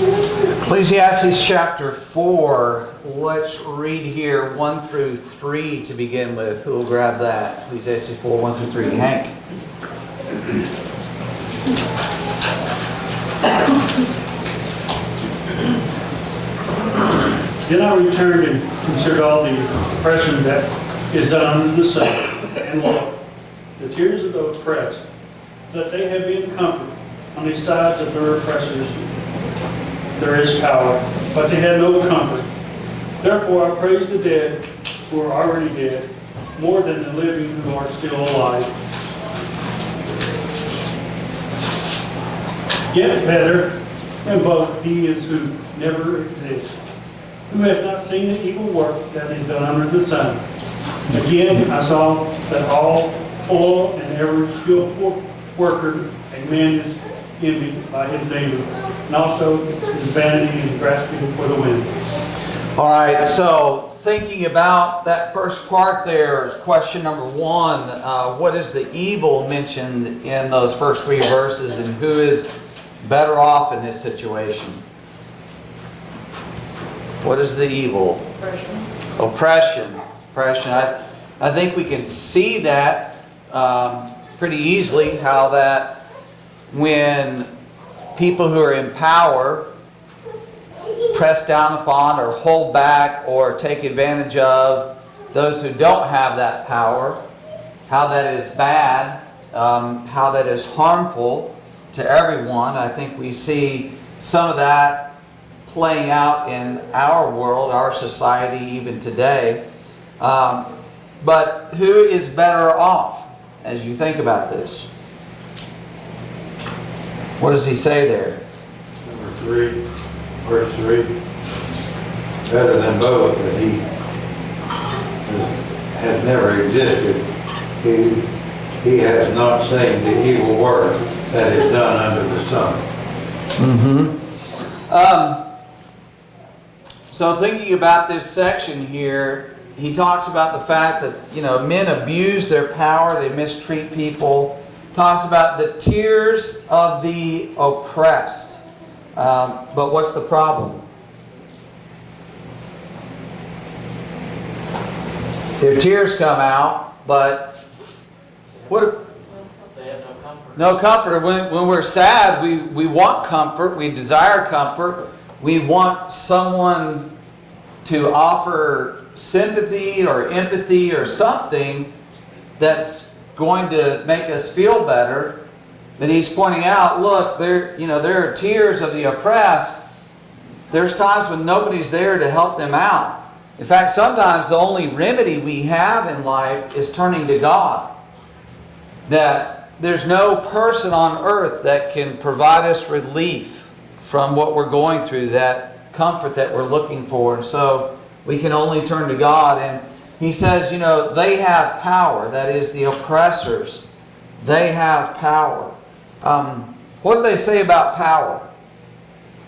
Ecclesiastes chapter 4, let's read here 1 through 3 to begin with. Who will grab that? Ecclesiastes 4, 1 through 3. Hank. Then I returned and considered all the oppression that is done under the sun, and look, the tears of the oppressed, that they have been comforted on the sides of their oppressors. There is power, but they had no comfort. Therefore I praise the dead who are already dead, more than the living who are still alive. Yet better than both he is who never exists, who has not seen the evil work that is done under the sun. Again, I saw that all toil and every skillful worker, a man is envied by his neighbor, and also his vanity is grasping for the wind. All right, so thinking about that first part there, question number 1, what is the evil mentioned in those first 3 verses, and who is better off in this situation? What is the evil? Oppression. I think we can see that pretty easily, how that when people who are in power press down upon or hold back or take advantage of those who don't have that power, how that is bad, how that is harmful to everyone. I think we see some of that playing out in our world, our society, even today. But who is better off as you think about this? What does he say there? Number 3, verse 3. Better than both, that he has never existed. He has not seen the evil work that is done under the sun. So thinking about this section here, he talks about the fact that, men abuse their power, they mistreat people. Talks about the tears of the oppressed. But what's the problem? Their tears come out, but what? They have no comfort. No comfort. When we're sad, we want comfort. We desire comfort. We want someone to offer sympathy or empathy or something that's going to make us feel better. But he's pointing out, look, there are tears of the oppressed. There's times when nobody's there to help them out. In fact, sometimes the only remedy we have in life is turning to God. That there's no person on earth that can provide us relief from what we're going through, that comfort that we're looking for. And so we can only turn to God. And he says, they have power. That is, the oppressors. They have power. What do they say about power?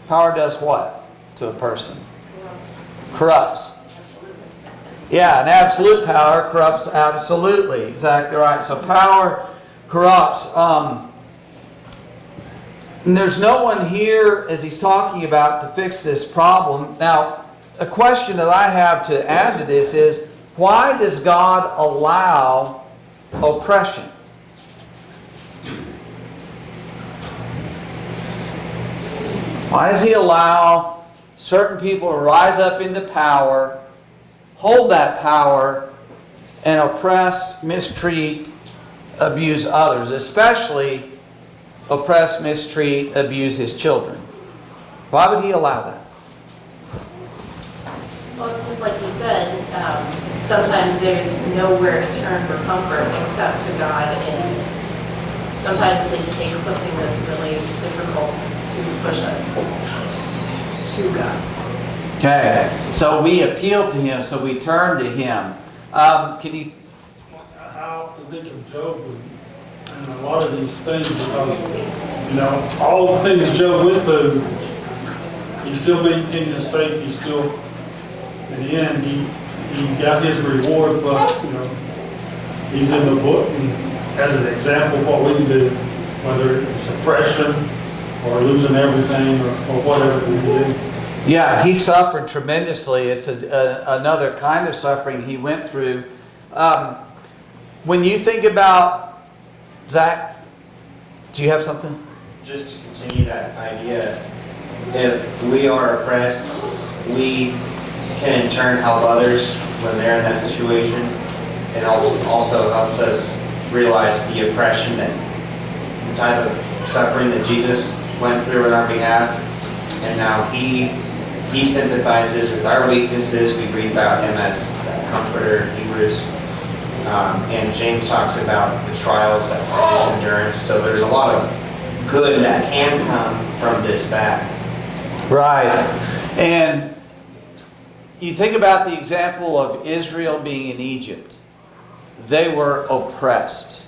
Power does what to a person? Corrupts. Yeah, an absolute power corrupts absolutely. Exactly right. So power corrupts. And there's no one here, as he's talking about, to fix this problem. Now, a question that I have to add to this is, why does God allow oppression? Why does he allow certain people to rise up into power, hold that power, and oppress, mistreat, abuse others, especially oppress, mistreat, abuse his children? Why would he allow that? Well, it's just like you said, sometimes there's nowhere to turn for comfort except to God, and sometimes it takes something that's really difficult to push us to God. Okay, so we appeal to him, so we turn to him. Can you... I often think of Job and a lot of these things because, all the things Job went through, he still maintained his faith. He still, in the end, he got his reward, but, he's in the book and as an example of what we can do, whether it's oppression, or losing everything, or whatever we do. Yeah, he suffered tremendously. It's another kind of suffering he went through. When you think about, Zach, do you have something? Just to continue that idea, if we are oppressed, we can in turn help others when they're in that situation. It also helps us realize the oppression, that the type of suffering that Jesus went through on our behalf, and now he sympathizes with our weaknesses. We read about him as that comforter in Hebrews, and James talks about the trials that produce endurance. So there's a lot of good that can come from this bad. Right. And you think about the example of Israel being in Egypt. They were oppressed.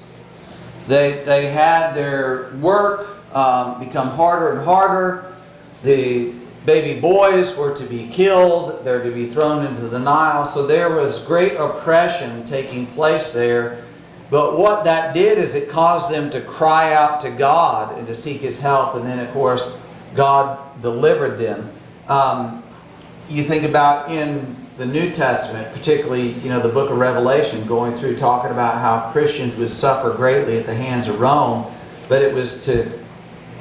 They had their work become harder and harder. The baby boys were to be killed. They're to be thrown into the Nile. So there was great oppression taking place there. But what that did is it caused them to cry out to God and to seek His help. And then, of course, God delivered them. You think about in the New Testament, particularly, the book of Revelation, going through talking about how Christians would suffer greatly at the hands of Rome, but it was to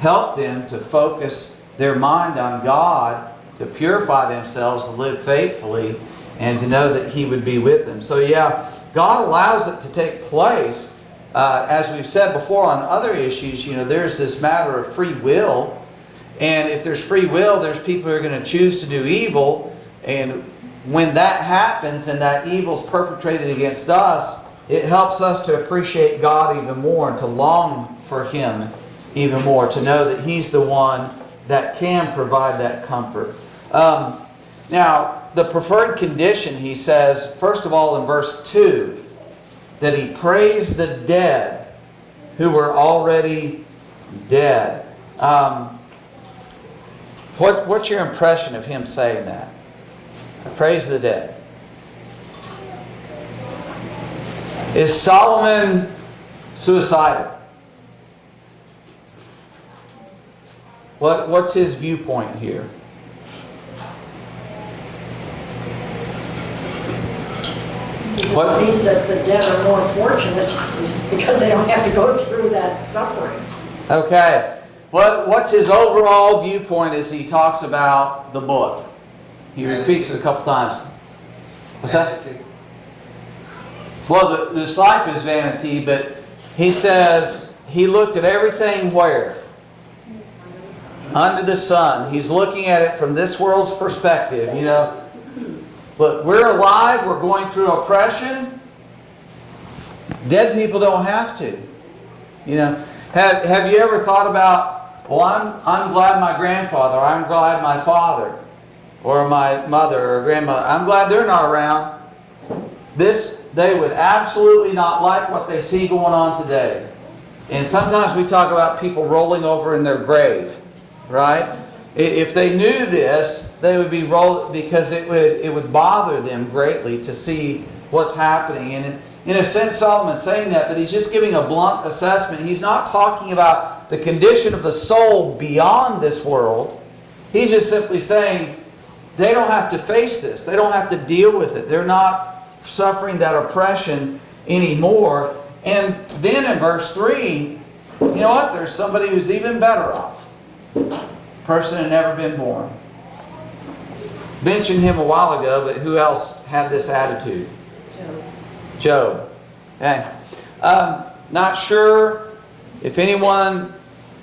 help them to focus their mind on God, to purify themselves, to live faithfully, and to know that He would be with them. So yeah, God allows it to take place. As we've said before on other issues, there's this matter of free will. And if there's free will, there's people who are going to choose to do evil. And when that happens and that evil's perpetrated against us, it helps us to appreciate God even more and to long for Him even more, to know that He's the one that can provide that comfort. Now, the preferred condition, he says, first of all in verse 2, that he praised the dead who were already dead. What's your impression of him saying that? Praise the dead. Is Solomon suicidal? What's his viewpoint here? It just means that the dead are more fortunate because they don't have to go through that suffering. Okay. What's his overall viewpoint as he talks about the book? He repeats it a couple times. What's that? Well, this life is vanity, but he says he looked at everything where? Under the sun. He's looking at it from this world's perspective. Look, we're alive, we're going through oppression. Dead people don't have to. Have you ever thought about, well, I'm glad my grandfather, I'm glad my father, or my mother or grandmother, I'm glad they're not around. They would absolutely not like what they see going on today. And sometimes we talk about people rolling over in their grave, right? If they knew this, they would be rolled, because it would bother them greatly to see what's happening. And in a sense, Solomon's saying that, but he's just giving a blunt assessment. He's not talking about the condition of the soul beyond this world. He's just simply saying they don't have to face this. They don't have to deal with it. They're not suffering that oppression anymore. And then in verse 3, you know what? There's somebody who's even better off. Person had never been born. Mentioned him a while ago, but who else had this attitude? Job. Okay. Not sure if anyone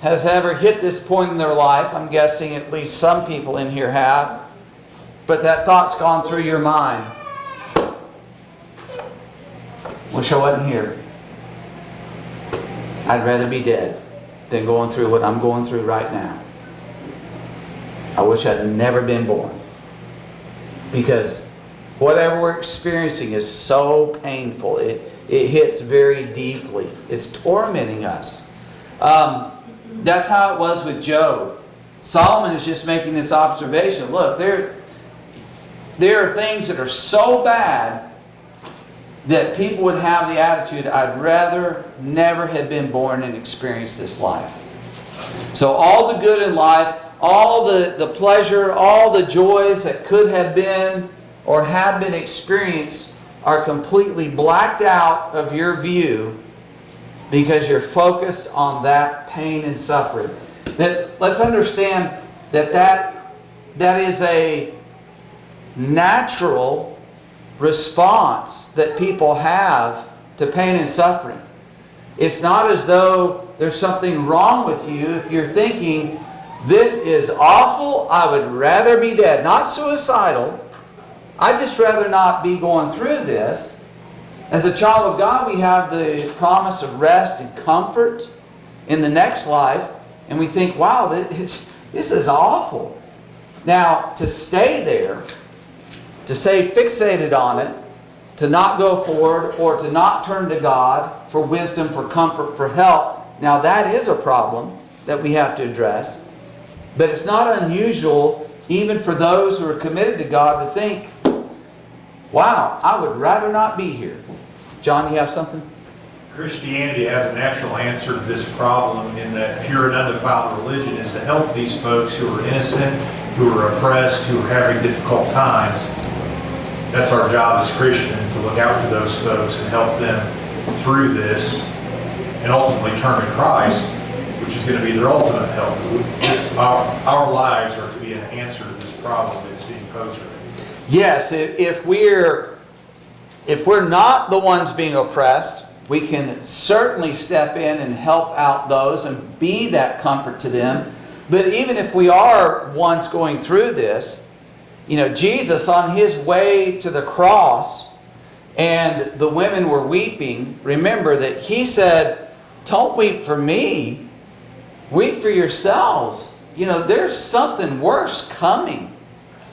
has ever hit this point in their life. I'm guessing at least some people in here have. But that thought's gone through your mind. Wish I wasn't here. I'd rather be dead than going through what I'm going through right now. I wish I'd never been born. Because whatever we're experiencing is so painful. It hits very deeply. It's tormenting us. That's how it was with Job. Solomon is just making this observation. Look, there are things that are so bad that people would have the attitude, I'd rather never have been born and experienced this life. So all the good in life, all the pleasure, all the joys that could have been or have been experienced are completely blacked out of your view because you're focused on that pain and suffering. Let's understand that is a natural response that people have to pain and suffering. It's not as though there's something wrong with you if you're thinking, this is awful, I would rather be dead. Not suicidal. I'd just rather not be going through this. As a child of God, we have the promise of rest and comfort in the next life. And we think, wow, this is awful. Now, to stay there, to stay fixated on it, to not go forward or to not turn to God for wisdom, for comfort, for help, now that is a problem that we have to address. But it's not unusual, even for those who are committed to God, to think, wow, I would rather not be here. John, you have something? Christianity has a natural answer to this problem in that pure and undefiled religion is to help these folks who are innocent, who are oppressed, who are having difficult times. That's our job as Christians, to look out for those folks and help them through this and ultimately turn to Christ, which is going to be their ultimate help. Our lives are to be an answer to this problem that's being posed. Yes, if we're not the ones being oppressed, we can certainly step in and help out those and be that comfort to them. But even if we are ones going through this, Jesus on His way to the cross and the women were weeping, remember that He said, don't weep for me, weep for yourselves. There's something worse coming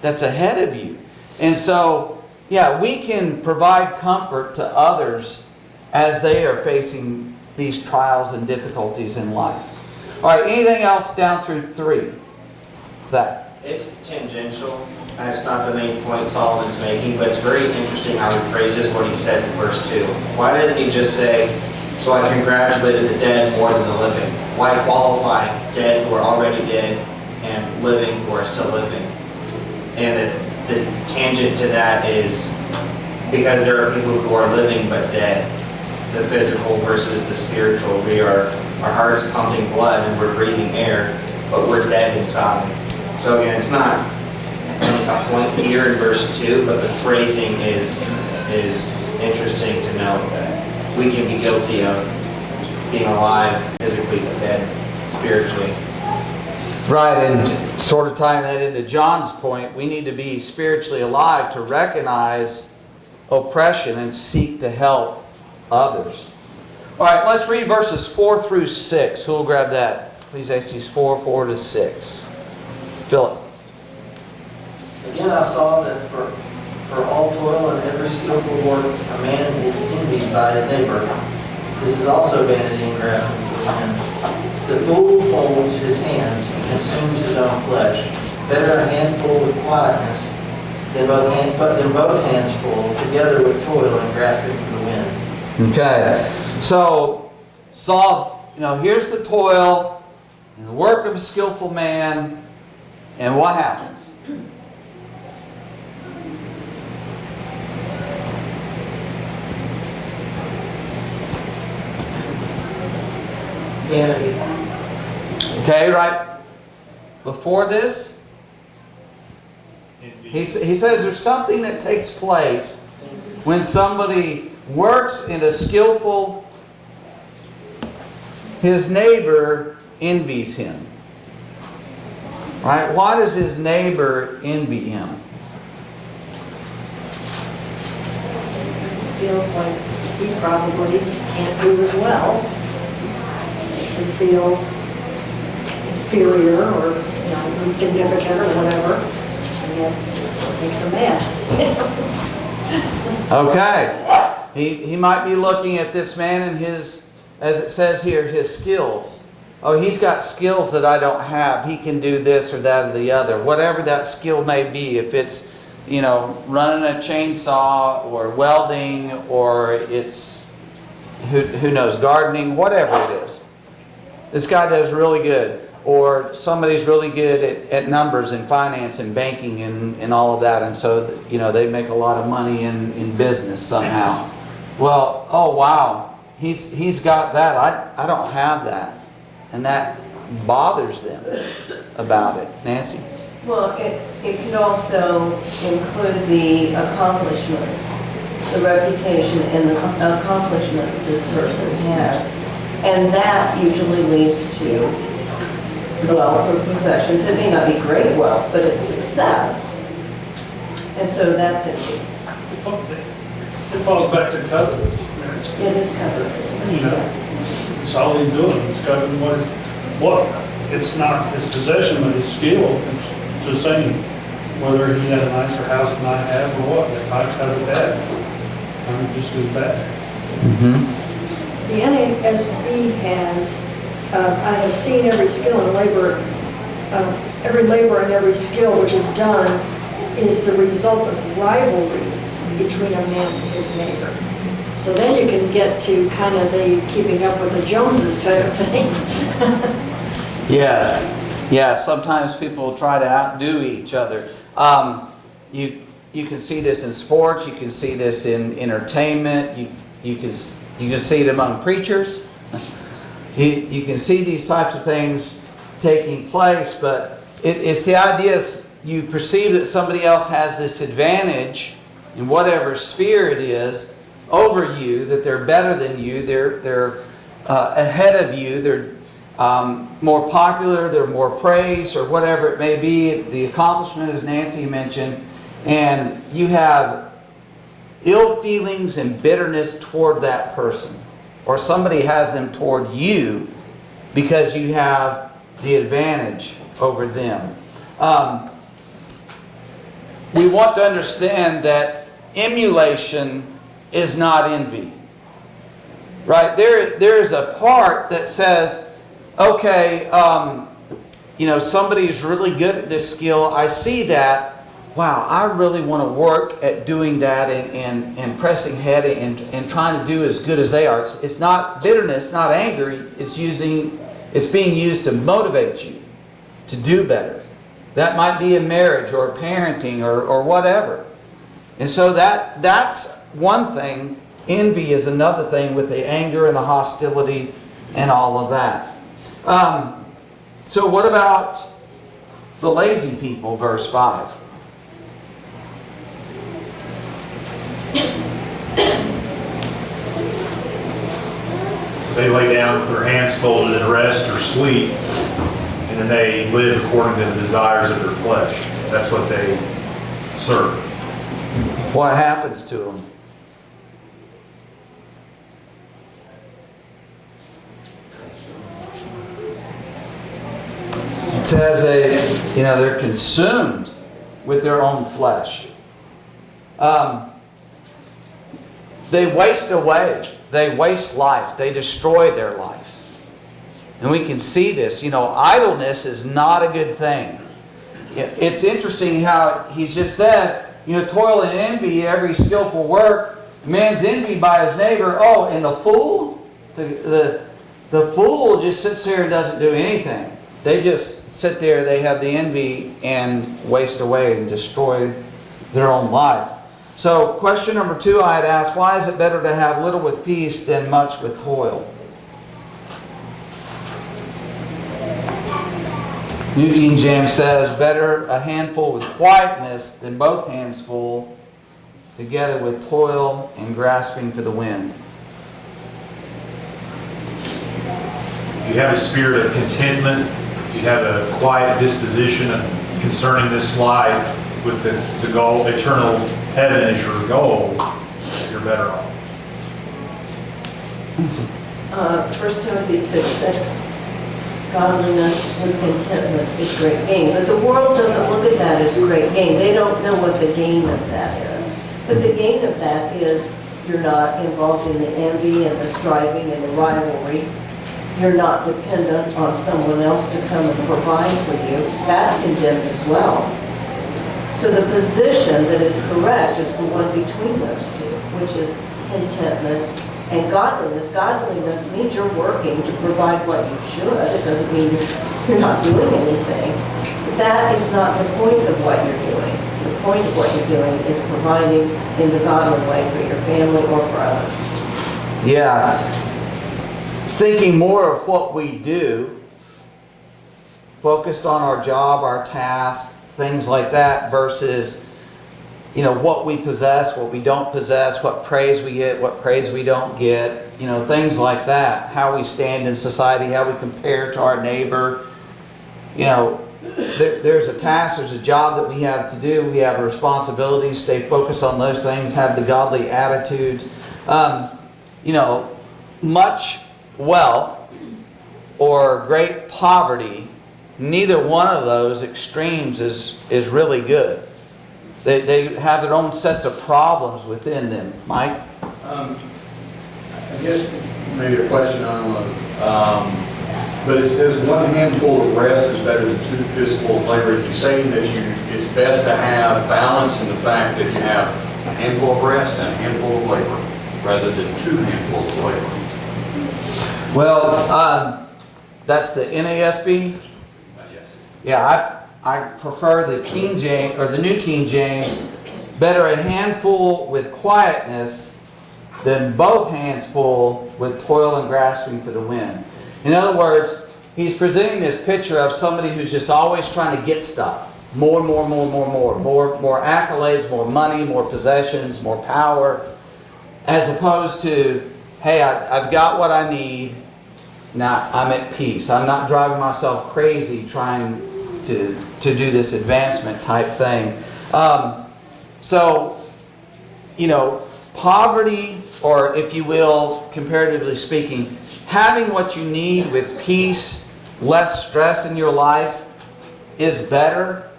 that's ahead of you. And so, yeah, we can provide comfort to others as they are facing these trials and difficulties in life. All right, anything else down through 3? Zach? It's tangential, and it's not the main point Solomon's making, but it's very interesting how he phrases what he says in verse 2. Why doesn't he just say, so I congratulated the dead more than the living? Why qualify dead who are already dead and living who are still living? And the tangent to that is because there are people who are living but dead. The physical versus the spiritual. Our heart's pumping blood and we're breathing air, but we're dead inside. So again, it's not a point here in verse 2, but the phrasing is interesting to note that we can be guilty of being alive physically but dead spiritually. Right, and sort of tying that into John's point, we need to be spiritually alive to recognize oppression and seek to help others. All right, let's read verses 4 through 6. Who will grab that? Ecclesiastes 4 to 6. Philip. Again, I saw that for all toil and every skillful work, a man is envied by his neighbor. This is also vanity and grasping for wind. The fool folds his hands and consumes his own flesh. Better a handful with quietness than both hands full, together with toil and grasping for the wind. Okay, so Saul, here's the toil and the work of a skillful man, and what happens? Vanity. Okay, right before this, he says there's something that takes place when somebody works in a skillful, his neighbor envies him. Right? Why does his neighbor envy him? Feels like he probably can't do as well. Makes him feel inferior or insignificant or whatever, and yet it makes him mad. Okay. He might be looking at this man and his, as it says here, his skills. Oh, he's got skills that I don't have. He can do this or that or the other. Whatever that skill may be. If it's, running a chainsaw or welding or it's, who knows, gardening, whatever it is. This guy does really good. or somebody's really good at numbers and finance and banking and all of that, and so, you know, they make a lot of money in business somehow. Well, oh wow, he's got that, I don't have that. And that bothers them about it. Nancy? Well, it could also include the accomplishments, the reputation and the accomplishments this person has. And that usually leads to wealth or possessions. It may not be great wealth, but it's success. And so that's it. It falls back to covetousness. It is covetousness. You know, it's all he's doing, is coveting it's not his possession, but his skill. It's the same, whether he had a nicer house than I have or what, if I covet that, I'm just as bad. The NASB has, I have seen every skill and labor, every labor and every skill which is done is the result of rivalry between a man and his neighbor. So then you can get to kind of the keeping up with the Joneses type of thing. Yes. Yeah, sometimes people try to outdo each other. You can see this in sports, you can see this in entertainment, you can see it among preachers. You can see these types of things taking place, but it's the idea you perceive that somebody else has this advantage in whatever sphere it is over you, that they're better than you, they're ahead of you, they're more popular, they're more praised, or whatever it may be. The accomplishment, as Nancy mentioned, and you have ill feelings and bitterness toward that person, or somebody has them toward you because you have the advantage over them. We want to understand that emulation is not envy. Right? There is a part that says, okay, you know, somebody's really good at this skill. I see that. Wow, I really want to work at doing that and pressing ahead and trying to do as good as they are. It's not bitterness, not anger. It's being used to motivate you to do better. That might be a marriage or parenting or whatever. And so that's one thing. Envy is another thing, with the anger and the hostility and all of that. So what about the lazy people, verse 5? They lay down with their hands folded and rest or sleep, and then they live according to the desires of their flesh. That's what they serve. What happens to them? It says they're consumed with their own flesh. They waste away. They waste life. They destroy their life. And we can see this. You know, idleness is not a good thing. It's interesting how he's just said, you know, toil and envy, every skillful work. Man's envied by his neighbor. Oh, and the fool? The fool just sits there and doesn't do anything. They just sit there, they have the envy and waste away and destroy their own life. So question number 2 I had asked, why is it better to have little with peace than much with toil? New King James says, better a handful with quietness than both hands full, together with toil and grasping for the wind. You have a spirit of contentment. You have a quiet disposition concerning this life, with the goal, eternal heaven as your goal, you're better off. 1 Timothy 6:6. Godliness with contentment is great gain. But the world doesn't look at that as great gain. They don't know what the gain of that is. But the gain of that is you're not involved in the envy and the striving and the rivalry. You're not dependent on someone else to come and provide for you. That's condemned as well. So the position that is correct is the one between those two, which is contentment And godliness means you're working to provide what you should. It doesn't mean you're not doing anything. But that is not the point of what you're doing. The point of what you're doing is providing in the godly way for your family or for others. Yeah. Thinking more of what we do, focused on our job, our task, things like that, versus, you know, what we possess, what we don't possess, what praise we get, what praise we don't get, you know, things like that. How we stand in society, how we compare to our neighbor. You know, there's a task, there's a job that we have to do. We have a responsibility. Stay focused on those things. Have the godly attitudes. You know, much wealth or great poverty, neither one of those extremes is really good. They have their own sets of problems within them. Mike? I guess maybe a question, I don't know. But it says one handful of rest is better than 2 fistfuls of labor. Is he saying that it's best to have balance in the fact that you have a handful of rest and a handful of labor rather than 2 handfuls of labor? Well, that's the NASB? Yes. Yeah, I prefer the King James, or the New King James. Better a handful with quietness than both hands full with toil and grasping for the wind. In other words, he's presenting this picture of somebody who's just always trying to get stuff. More accolades, more money, more possessions, more power. As opposed to, hey, I've got what I need. Now I'm at peace. I'm not driving myself crazy trying to do this advancement type thing. So, you know, poverty, or if you will, comparatively speaking, having what you need with peace, less stress in your life is better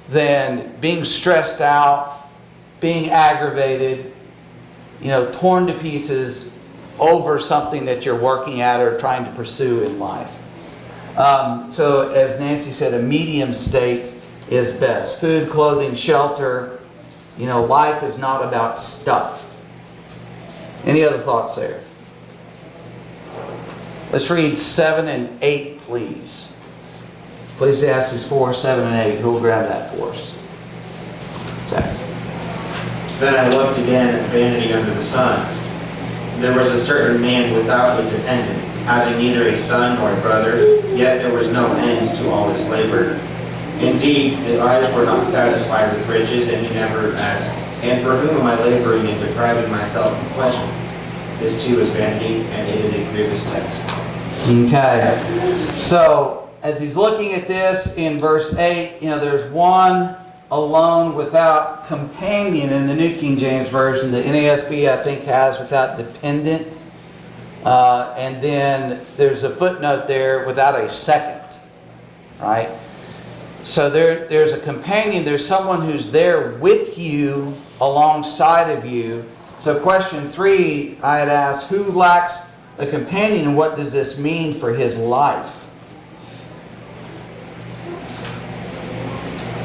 than being stressed out, being aggravated, you know, torn to pieces over something that you're working at or trying to pursue in life. So as Nancy said, a medium state is best. Food, clothing, shelter. You know, life is not about stuff. Any other thoughts there? Let's read 7 and 8, please. Ecclesiastes 4, 7 and 8. Who will grab that for us? Zach. Then I looked again at vanity under the sun. There was a certain man without a dependent, having neither a son nor a brother, yet there was no end to all his labor. Indeed, his eyes were not satisfied with riches, and he never asked, "And for whom am I laboring and depriving myself of pleasure?" This too is vanity, and it is a grievous text. Okay. So, as he's looking at this in verse 8, you know, there's one alone without companion in the New King James Version. The NASB, I think, has without dependent. And then there's a footnote there, without a second. Right? So there's a companion, there's someone who's there with you, alongside of you. So question 3, I had asked, who lacks a companion, and what does this mean for his life?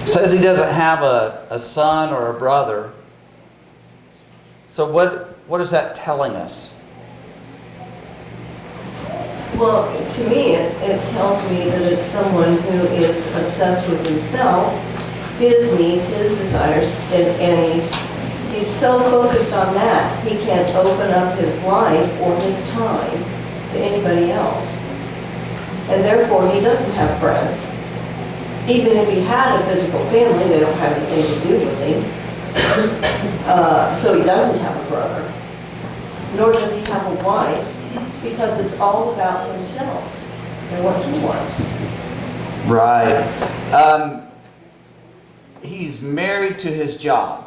It says he doesn't have a son or a brother. So what is that telling us? Well, to me, it tells me that it's someone who is obsessed with himself, his needs, his desires, and he's so focused on that, he can't open up his life or his time to anybody else. And therefore, he doesn't have friends. Even if he had a physical family, they don't have anything to do with him. So he doesn't have a brother. Nor does he have a wife, because it's all about himself and what he wants. Right. He's married to his job.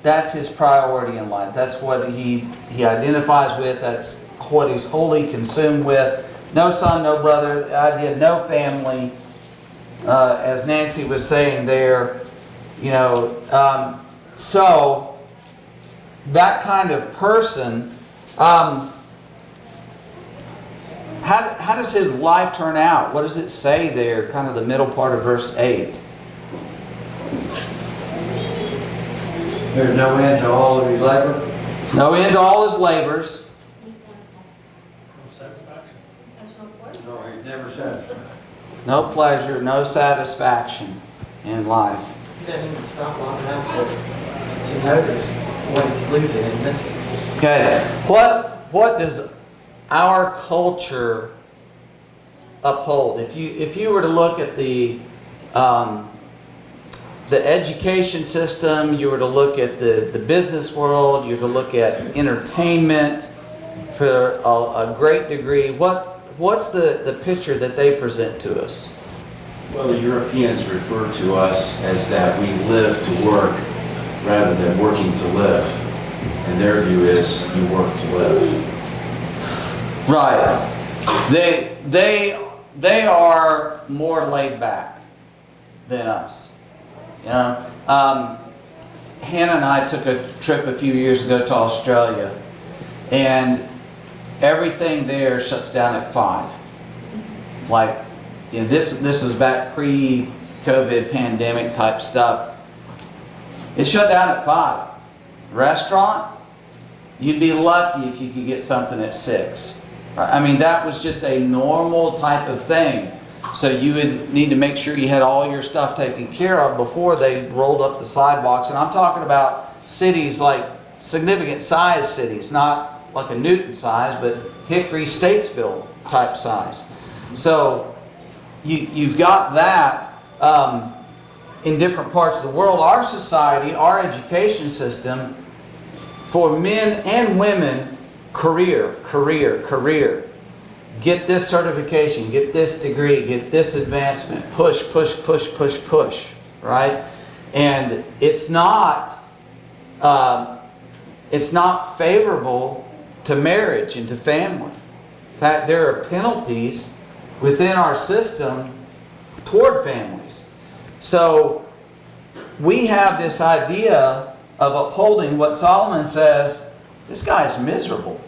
That's his priority in life. That's what he identifies with. That's what he's wholly consumed with. No son, no brother, the idea of no family. As Nancy was saying there, you know, so that kind of person, how does his life turn out? What does it say there, kind of the middle part of verse 8? There's no end to all of his labor. No end to all his labors. No satisfaction. That's no pleasure. So he's never satisfied. No pleasure, no satisfaction in life. He doesn't even stop long enough to notice what he's losing and missing. Okay, what does our culture uphold? If you were to look at the education system, you were to look at the business world, you were to look at entertainment for a great degree, what's the picture that they present to us? Well, the Europeans refer to us as that we live to work rather than working to live. And their view is you work to live. Right. They are more laid back than us. You know, Hannah and I took a trip a few years ago to Australia, and everything there shuts down at 5. Like, you know, this was back pre-COVID pandemic type stuff. It shut down at 5. Restaurant, you'd be lucky if you could get something at 6. Right? I mean, that was just a normal type of thing. So you would need to make sure you had all your stuff taken care of before they rolled up the sidewalks. And I'm talking about cities like significant size cities, not like a Newton size, but Hickory, Statesville type size. So you've got that in different parts of the world. Our society, our education system, for men and women, career. Get this certification, get this degree, get this advancement, push, right? And it's not favorable to marriage and to family. In fact, there are penalties within our system toward families. So we have this idea of upholding what Solomon says, this guy's miserable.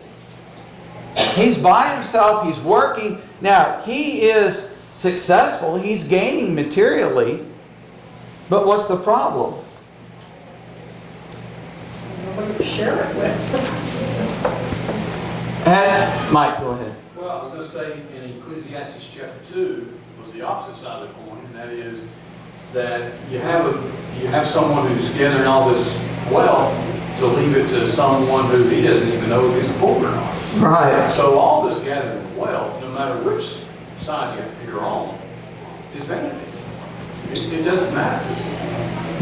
He's by himself, he's working. Now, he is successful, he's gaining materially, but what's the problem? Nobody to share it with. And, Mike, go ahead. Well, I was going to say in Ecclesiastes chapter 2 was the opposite side of the coin, and that is that you have someone who's gathering all this wealth to leave it to someone who he doesn't even know if he's a fool or not. Right. So all this gathering of wealth, no matter which side you're on, is vanity. It doesn't matter.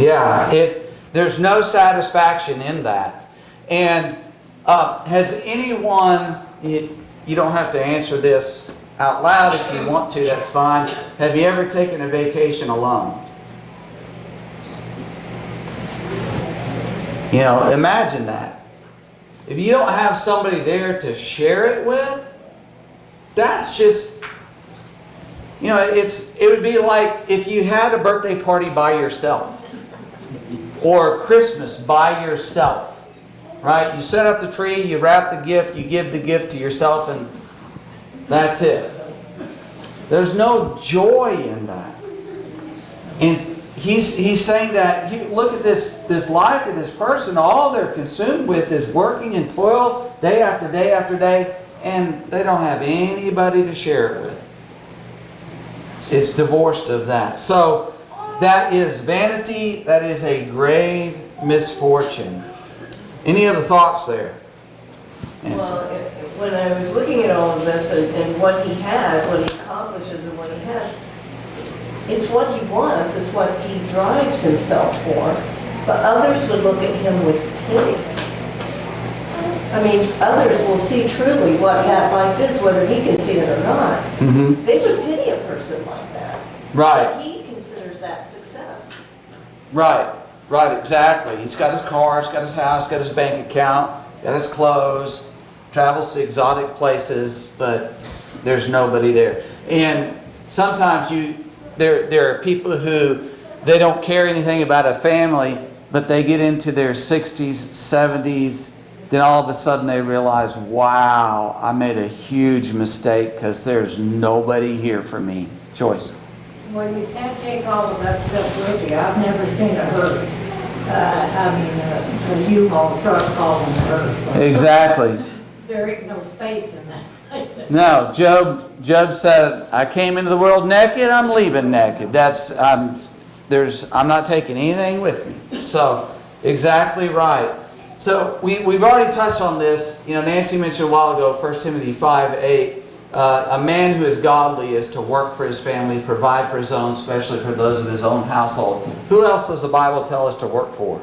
Yeah, there's no satisfaction in that. And has anyone, you don't have to answer this out loud if you want to, that's fine. Have you ever taken a vacation alone? You know, imagine that. If you don't have somebody there to share it with, that's just, you know, it would be like if you had a birthday party by yourself or Christmas by yourself, right? You set up the tree, you wrap the gift, you give the gift to yourself, and that's it. There's no joy in that. And he's saying that, look at this life of this person, all they're consumed with is working and toil day after day after day, and they don't have anybody to share it with. It's divorced of that. So that is vanity, that is a grave misfortune. Any other thoughts there? Well, when I was looking at all of this and what he has, what he accomplishes and what he has, it's what he wants, it's what he drives himself for. But others would look at him with pity. I mean, others will see truly what that life is, whether he can see it or not. Mm-hmm. They would pity a person like that. Right. But he considers that success. Right, exactly. He's got his car, he's got his house, got his bank account, got his clothes, travels to exotic places, but there's nobody there. And sometimes there are people who, they don't care anything about a family, but they get into their 60s, 70s, then all of a sudden they realize, wow, I made a huge mistake because there's nobody here for me. Joyce. Well, you can't take all of that stuff with you. I've never seen a hearse a U-Haul truck hauling earth. Exactly. There ain't no space in that. No, Job said, I came into the world naked, I'm leaving naked. I'm not taking anything with me. So, exactly right. So, we've already touched on this. You know, Nancy mentioned a while ago, 1 Timothy 5:8. A man who is godly is to work for his family, provide for his own, especially for those of his own household. Who else does the Bible tell us to work for?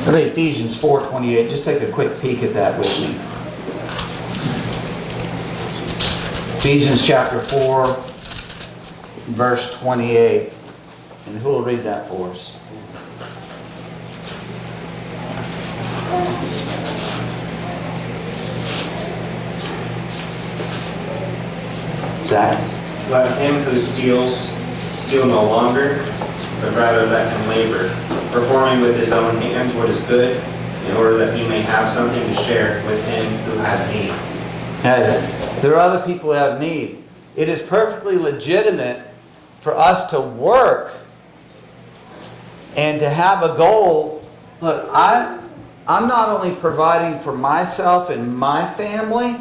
Go to Ephesians 4:28. Just take a quick peek at that with me. Ephesians chapter 4, verse 28. And who will read that for us? Zach? Let him who steals steal no longer, but rather let him labor, performing with his own hands what is good, in order that he may have something to share with him who has need. Hey, there are other people who have need. It is perfectly legitimate for us to work and to have a goal. Look, I'm not only providing for myself and my family,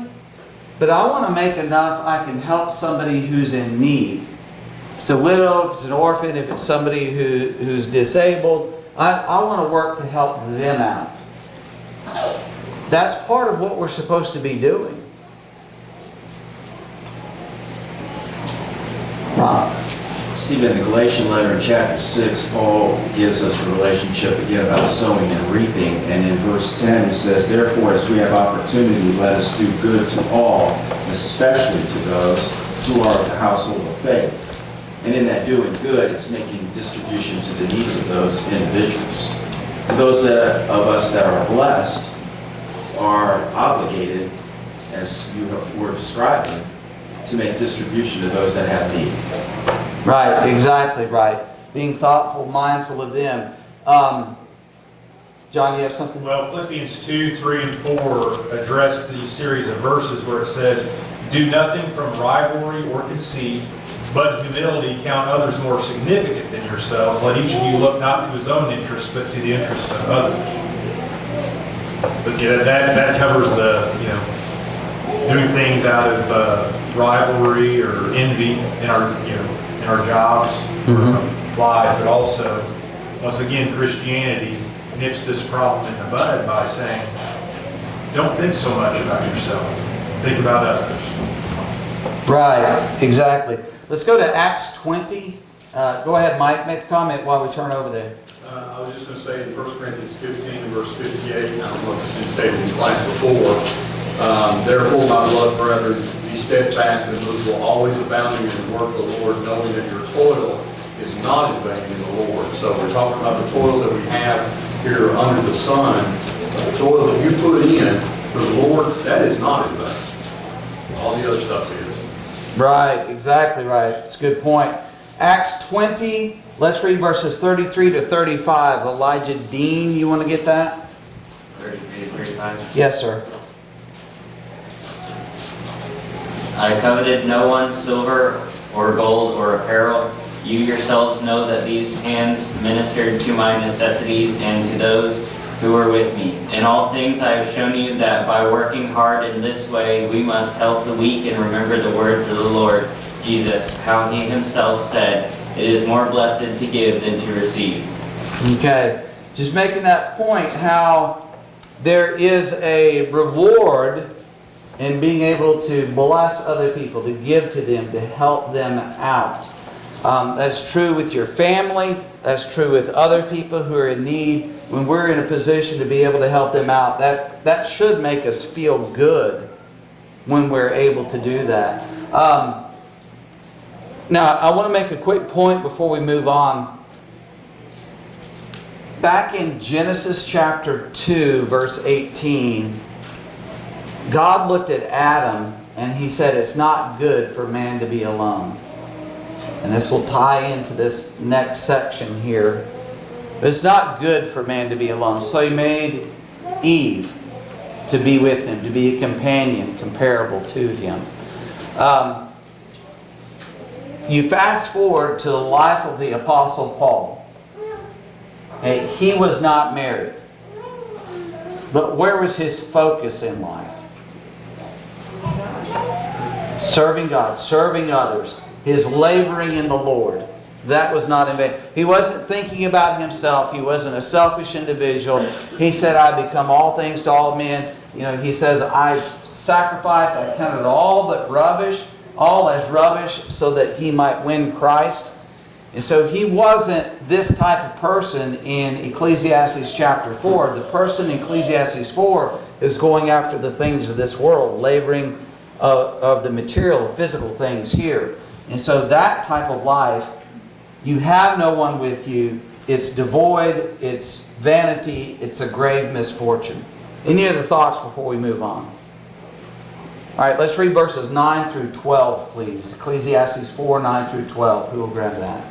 but I want to make enough I can help somebody who's in need. If it's a widow, if it's an orphan, if it's somebody who's disabled, I want to work to help them out. That's part of what we're supposed to be doing. Wow. Stephen, in the Galatian letter in chapter 6, Paul gives us the relationship again about sowing and reaping. And in verse 10 he says, therefore, as we have opportunity, let us do good to all, especially to those who are of the household of faith. And in that doing good, it's making distribution to the needs of those individuals. And those of us that are blessed are obligated, as you were describing, to make distribution to those that have need. Right, exactly right. Being thoughtful, mindful of them. John, you have something? Well, Philippians 2, 3, and 4 address the series of verses where it says, do nothing from rivalry or conceit, but in humility count others more significant than yourself. Let each of you look not to his own interest, but to the interest of others. But yeah, that covers the, doing things out of rivalry or envy in our jobs, life, but also, once again, Christianity nips this problem in the bud by saying, don't think so much about yourself, think about others. Right, exactly. Let's go to Acts 20. Go ahead, Mike, make the comment while we turn over there. I was just going to say in 1 Corinthians 15, verse 58, I don't know if it's been stated in class before, therefore, my beloved brethren, be steadfast and immovable, always abounding in the work of the Lord, knowing that your toil is not in vain in the Lord. So we're talking about the toil that we have here under the sun, the toil that you put in for the Lord, that is not in vain. All the other stuff is. Right, exactly right. It's a good point. Acts 20, let's read verses 33 to 35. Elijah Dean, you want to get that? 33 to 35. Yes, sir. I coveted no one's silver or gold or apparel. You yourselves know that these hands ministered to my necessities and to those who were with me. In all things I have shown you that by working hard in this way, we must help the weak and remember the words of the Lord Jesus, how he himself said, it is more blessed to give than to receive. Okay, just making that point, how there is a reward in being able to bless other people, to give to them, to help them out. That's true with your family. That's true with other people who are in need. When we're in a position to be able to help them out, that should make us feel good when we're able to do that. Now, I want to make a quick point before we move on. Back in Genesis chapter 2, verse 18, God looked at Adam and he said, it's not good for man to be alone. And this will tie into this next section here. But it's not good for man to be alone. So he made Eve to be with him, to be a companion comparable to him. you fast forward to the life of the Apostle Paul. And he was not married. But where was his focus in life? Serving God, serving others, his laboring in the Lord. That was not in vain. He wasn't thinking about himself. He wasn't a selfish individual. He said, I become all things to all men. You know, he says, I sacrificed, I counted all but rubbish, all as rubbish, so that he might win Christ. And so he wasn't this type of person in Ecclesiastes chapter 4. The person in Ecclesiastes 4 is going after the things of this world, laboring of the material, physical things here. And so that type of life, you have no one with you. It's devoid, it's vanity, it's a grave misfortune. Any other thoughts before we move on? All right, let's read verses 9 through 12, please. Ecclesiastes 4, 9 through 12. Who will grab that?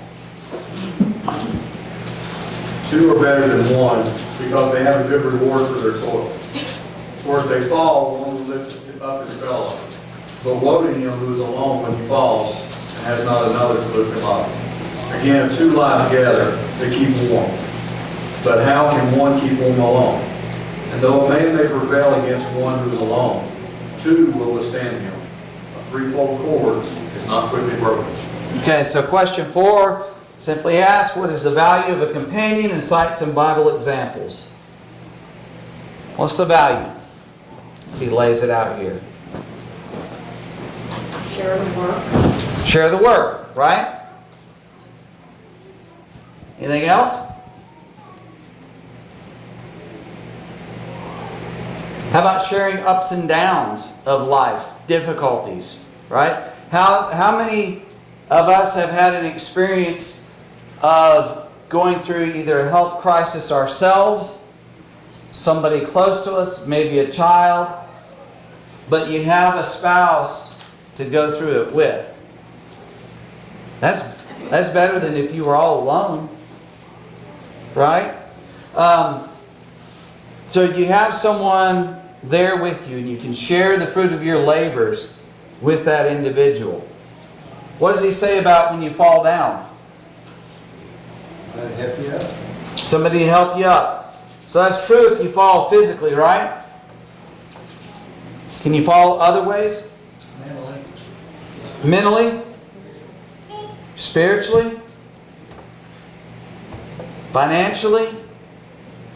Two are better than one because they have a good reward for their toil. For if they fall, one will lift up his fellow. But woe to him who is alone when he falls and has not another to lift him up. Again, if two lie together, they keep warm. But how can one keep warm alone? And though a man may prevail against one who is alone, two will withstand him. A threefold cord is not quickly broken. Okay, so question 4 simply asks, what is the value of a companion, and cite some Bible examples. What's the value? So he lays it out here. Share the work. Share the work, right? Anything else? How about sharing ups and downs of life, difficulties, right? How many of us have had an experience of going through either a health crisis ourselves, somebody close to us, maybe a child, but you have a spouse to go through it with? That's better than if you were all alone, right? So you have someone there with you, and you can share the fruit of your labors with that individual. What does he say about when you fall down? I'd help you out. Somebody to help you up. So that's true if you fall physically, right? Can you fall other ways? Mentally? Spiritually? Financially?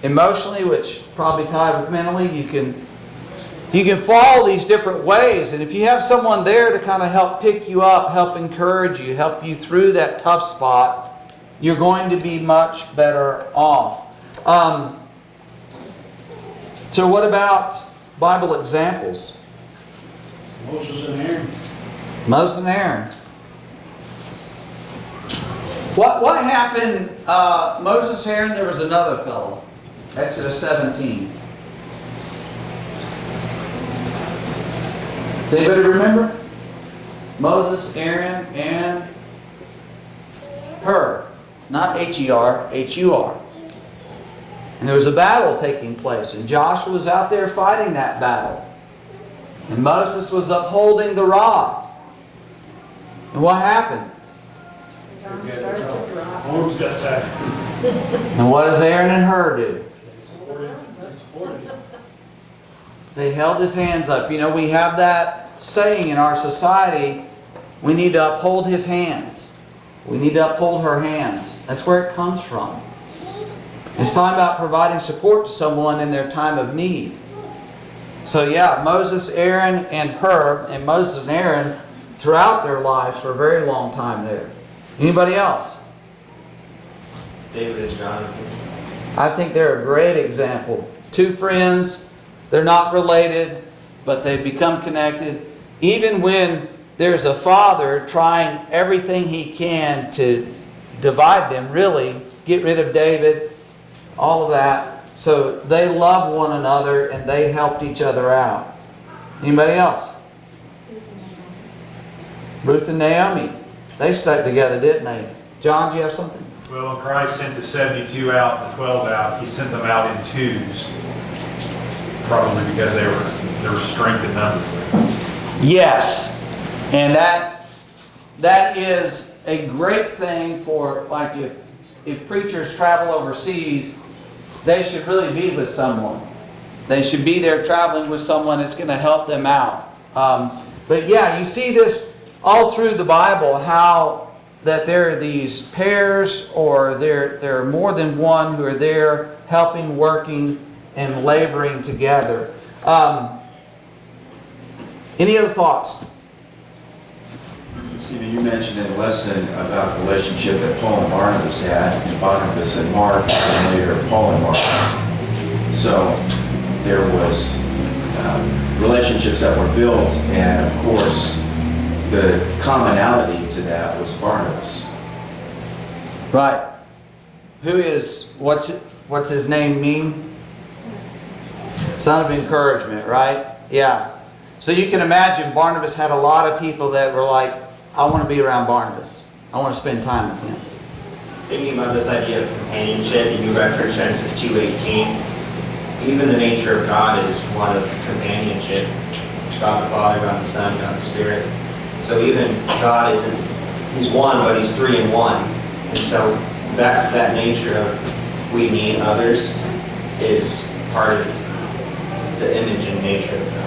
Emotionally, which probably tied with mentally. You can fall these different ways, and if you have someone there to kind of help pick you up, help encourage you, help you through that tough spot, you're going to be much better off. So what about Bible examples? Moses and Aaron. Moses and Aaron. What happened? Moses, Aaron, there was another fellow. Exodus 17. Does anybody remember? Moses, Aaron, and Hur. Not H-E-R, H-U-R. And there was a battle taking place, and Joshua was out there fighting that battle. And Moses was upholding the rod. And what happened? His arms started to drop. Arms got tired. And what does Aaron and Hur do? They held his hands up. You know, we have that saying in our society, we need to uphold his hands. We need to uphold her hands. That's where it comes from. It's talking about providing support to someone in their time of need. So yeah, Moses, Aaron, and Hur, and Moses and Aaron throughout their lives for a very long time there. Anybody else? David and Jonathan. I think they're a great example. Two friends, they're not related, but they've become connected. Even when there's a father trying everything he can to divide them, really, get rid of David, all of that. So they love one another and they helped each other out. Anybody else? Ruth and Naomi. They stuck together, didn't they? John, do you have something? Well, when Christ sent the 72 out and the 12 out, He sent them out in twos. Probably because there was strength in numbers. Yes. And that is a great thing for, like, if preachers travel overseas, they should really be with someone. They should be there traveling with someone that's going to help them out. But yeah, you see this all through the Bible, how that there are these pairs, or there are more than one who are there helping, working, and laboring together. Any other thoughts? Stephen, you mentioned in the lesson about the relationship that Paul and Barnabas had, and Barnabas and Mark, and later Paul and Mark. So there was relationships that were built, and of course, the commonality to that was Barnabas. Right. What's his name mean? Son of encouragement, right? Yeah. So you can imagine Barnabas had a lot of people that were like, I want to be around Barnabas. I want to spend time with him. Thinking about this idea of companionship, and you referenced Genesis 2:18, even the nature of God is one of companionship. God the Father, God the Son, God the Spirit. So even God He's one, but He's three in one. And so that nature of we need others is part of the image and nature of God.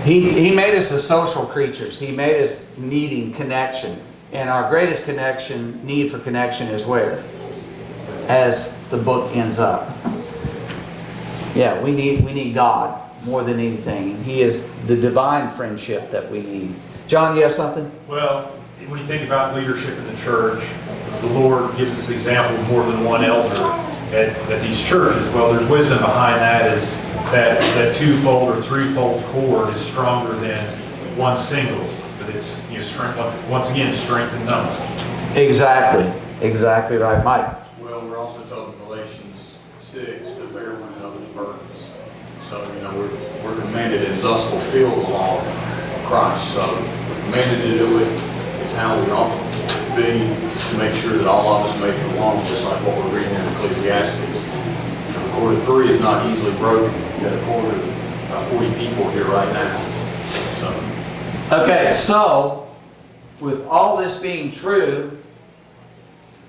He made us as social creatures. He made us needing connection. And our greatest need for connection is where? As the book ends up. Yeah, we need God more than anything. And He is the divine friendship that we need. John, you have something? Well, when you think about leadership in the church, the Lord gives us the example of more than one elder at these churches. Well, there's wisdom behind that, is that twofold or threefold cord is stronger than one single. But it's, strength, once again, strength in numbers. Exactly right, Mike. Well, we're also told in Galatians 6 to bear one another's burdens. So, we're commanded and thus fulfill the law of Christ. So we're commanded to do it. It's how we ought to be, to make sure that all of us make it along, just like what we're reading in Ecclesiastes. A cord of 3 is not easily broken. You've got a cord of about 40 people here right now. Okay, so with all this being true,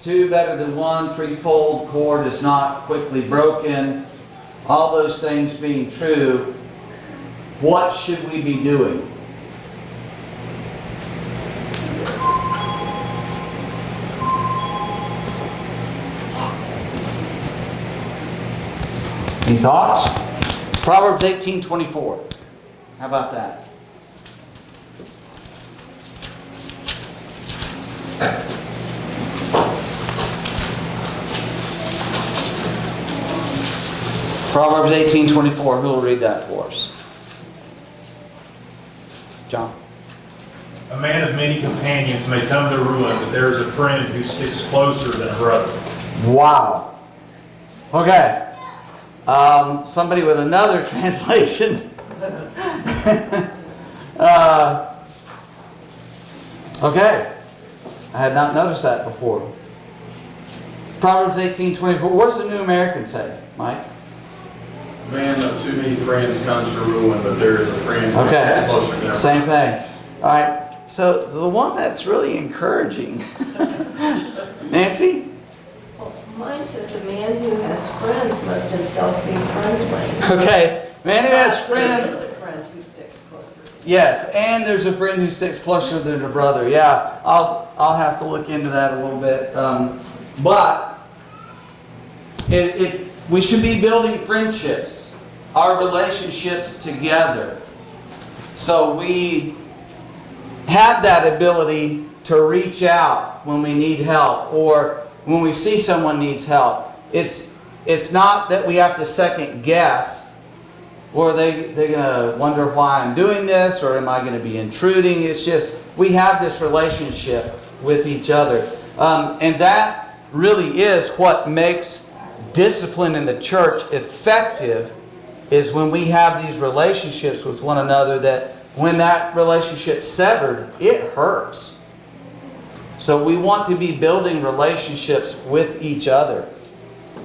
2 better than 1, threefold cord is not quickly broken, all those things being true, what should we be doing? Any thoughts? Proverbs 18:24. How about that? Proverbs 18:24. Who will read that for us? John. A man of many companions may come to ruin, but there is a friend who sticks closer than a brother. Wow. Okay. Somebody with another translation. Okay. I had not noticed that before. Proverbs 18:24. What does the New American say, Mike? A man of too many friends comes to ruin, but there is a friend who is closer than a Same thing. All right. So the one that's really encouraging, Nancy? Well, mine says a man who has friends must himself be friendly. Okay. Man who has friends. There's a friend who sticks closer. Yes, and there's a friend who sticks closer than a brother. Yeah, I'll have to look into that a little bit. But we should be building friendships, our relationships together. So we have that ability to reach out when we need help, or when we see someone needs help. It's not that we have to second guess, or they're going to wonder why I'm doing this, or am I going to be intruding. It's just we have this relationship with each other. And that really is what makes discipline in the church effective, is when we have these relationships with one another, that when that relationship's severed, it hurts. So we want to be building relationships with each other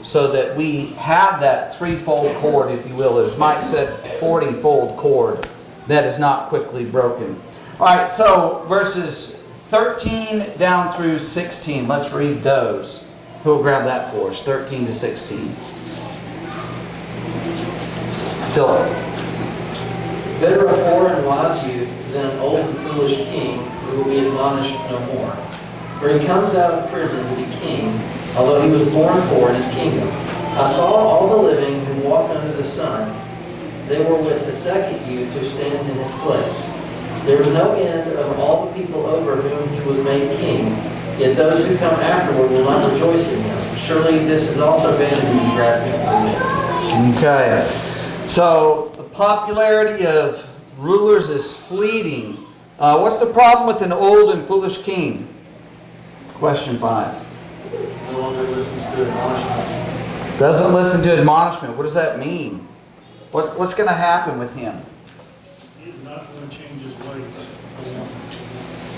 so that we have that threefold cord, if you will. As Mike said, 40-fold cord that is not quickly broken. All right, so verses 13 down through 16, let's read those. Who will grab that for us? 13 to 16. Philip. Better a poor and wise youth than an old and foolish king who will be admonished no more. For he comes out of prison to be king, although he was born poor in his kingdom. I saw all the living who walk under the sun. They were with the second youth who stands in his place. There was no end of all the people over whom he was made king, yet those who come afterward will not rejoice in him. Surely this is also vanity grasping for men. Okay. So, the popularity of rulers is fleeting. What's the problem with an old and foolish king? Question 5. No longer listens to admonishment. Doesn't listen to admonishment. What does that mean? What's going to happen with him? He's not going to change his ways.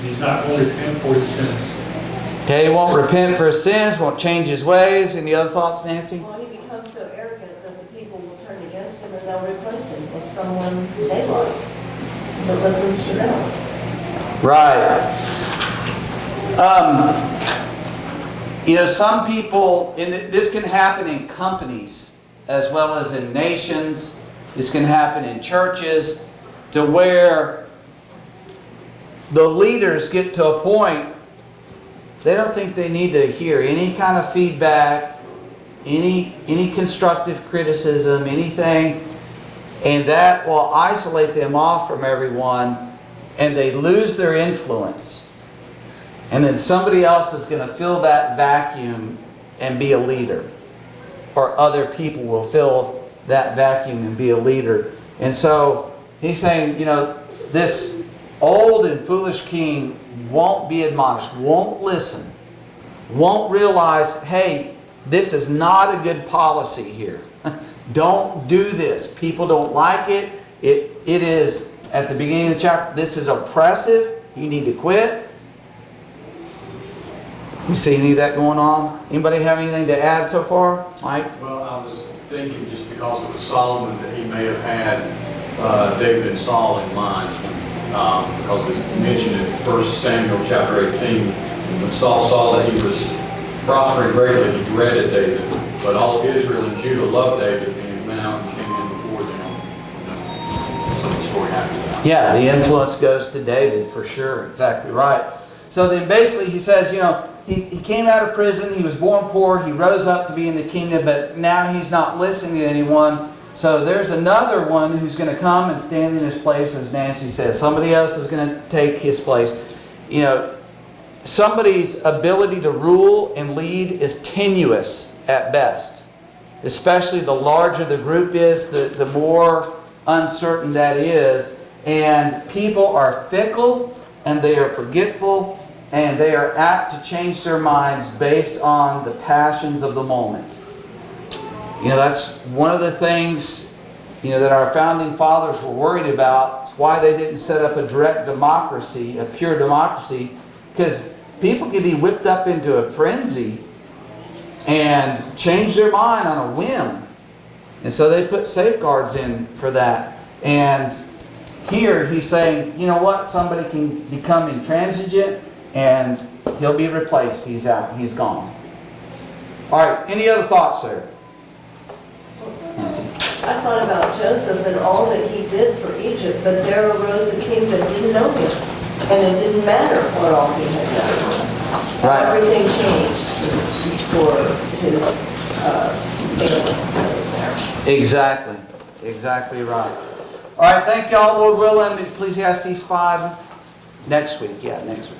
He's not going to repent for his sins. Okay, he won't repent for his sins, won't change his ways. Any other thoughts, Nancy? Well, he becomes so arrogant that the people will turn against him and they'll replace him with someone they like that listens to them. Right. Some people, this can happen in companies as well as in nations. This can happen in churches, to where the leaders get to a point they don't think they need to hear any kind of feedback, any constructive criticism, anything, and that will isolate them off from everyone, and they lose their influence. And then somebody else is going to fill that vacuum and be a leader. Or other people will fill that vacuum and be a leader. And so he's saying, this old and foolish king won't be admonished, won't listen, won't realize, hey, this is not a good policy here. Don't do this. People don't like it. It is, at the beginning of the chapter, this is oppressive. You need to quit. You see any of that going on? Anybody have anything to add so far? Mike? Well, I was thinking just because of the Solomon that he may have had David and Saul in mind. Because it's mentioned in 1 Samuel chapter 18, when Saul saw that he was prospering greatly, he dreaded David. But all of Israel and Judah loved David, and he went out and came in before them. So the story happens now. Yeah, the influence goes to David for sure. Exactly right. So then basically he says, he came out of prison, he was born poor, he rose up to be in the kingdom, but now he's not listening to anyone. So there's another one who's going to come and stand in his place, as Nancy says. Somebody else is going to take his place. Somebody's ability to rule and lead is tenuous at best. Especially the larger the group is, the more uncertain that is. And people are fickle, and they are forgetful, and they are apt to change their minds based on the passions of the moment. That's one of the things, that our founding fathers were worried about. It's why they didn't set up a direct democracy, a pure democracy, because people can be whipped up into a frenzy and change their mind on a whim. And so they put safeguards in for that. And here he's saying, you know what, somebody can become intransigent and he'll be replaced. He's out. He's gone. All right, any other thoughts there? Nancy. I thought about Joseph and all that he did for Egypt, but there arose a king that didn't know him, and it didn't matter what all he had done. Right. Everything changed for his family that was there. Exactly right. All right, thank y'all, Lord willing. Ecclesiastes 5 next week. Yeah, next week.